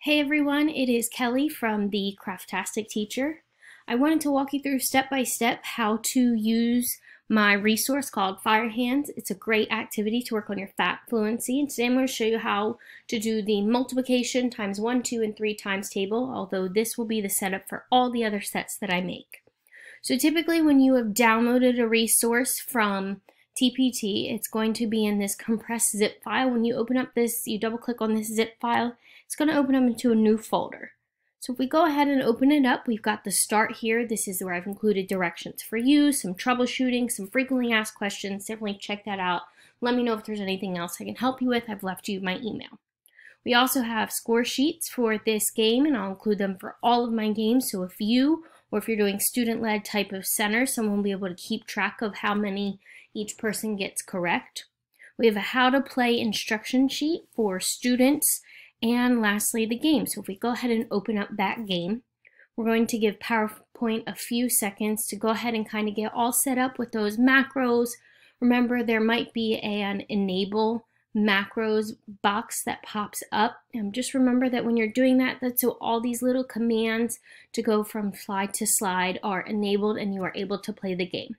Hey everyone, it is Kelly from the Craftastic Teacher. I wanted to walk you through step by step how to use my resource called Firehands. It's a great activity to work on your fluency, and today I'm going to show you how to do the multiplication times 1, 2, and 3 times table, although this will be the setup for all the other sets that I make. So typically when you have downloaded a resource from TPT, it's going to be in this compressed zip file. When you open up this, you double click on this zip file, it's going to open up into a new folder. So if we go ahead and open it up, we've got the start here. This is where I've included directions for you, some troubleshooting, some frequently asked questions. Definitely check that out. Let me know if there's anything else I can help you with. I've left you my email. We also have score sheets for this game, and I'll include them for all of my games. So if you, or if you're doing student-led type of center, someone will be able to keep track of how many each person gets correct. We have a how to play instruction sheet for students, and lastly the game. So if we go ahead and open up that game, we're going to give PowerPoint a few seconds to go ahead and kind of get all set up with those macros. Remember, there might be an enable macros box that pops up, and just remember that when you're doing that, that's so all these little commands to go from slide to slide are enabled and you are able to play the game.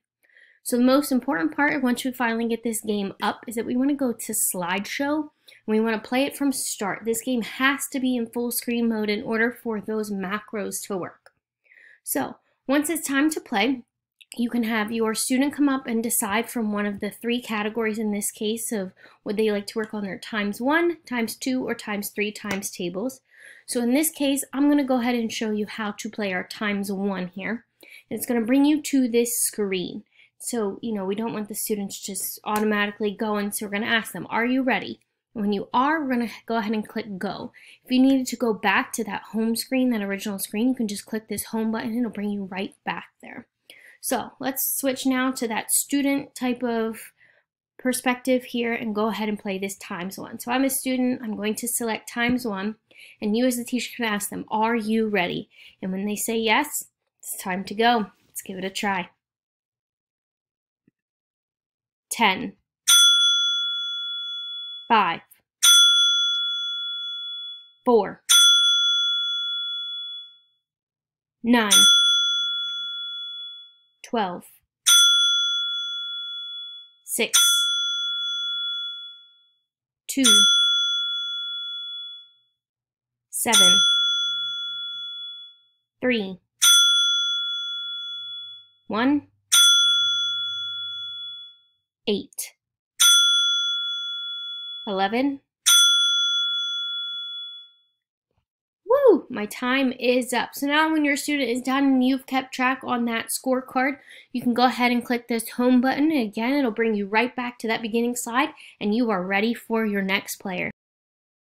So the most important part, once we finally get this game up, is that we want to go to slideshow and we want to play it from start. This game has to be in full screen mode in order for those macros to work. So once it's time to play, you can have your student come up and decide from one of the 3 categories in this case of would they like to work on their times 1, times 2, or times 3 times tables. So in this case, I'm going to go ahead and show you how to play our times 1 here. And it's going to bring you to this screen. So, we don't want the students just automatically going, so we're going to ask them, are you ready? And when you are, we're going to go ahead and click go. If you needed to go back to that home screen, that original screen, you can just click this home button and it'll bring you right back there. So let's switch now to that student type of perspective here and go ahead and play this times 1. So I'm a student, I'm going to select times 1, and you as the teacher can ask them, are you ready? And when they say yes, it's time to go. Let's give it a try. 10, 5, 4, 9, 12, 6, 2, 7, 3, 1, 8, 11. Woo! My time is up. So now when your student is done and you've kept track on that scorecard, you can go ahead and click this home button. And again, it'll bring you right back to that beginning slide and you are ready for your next player.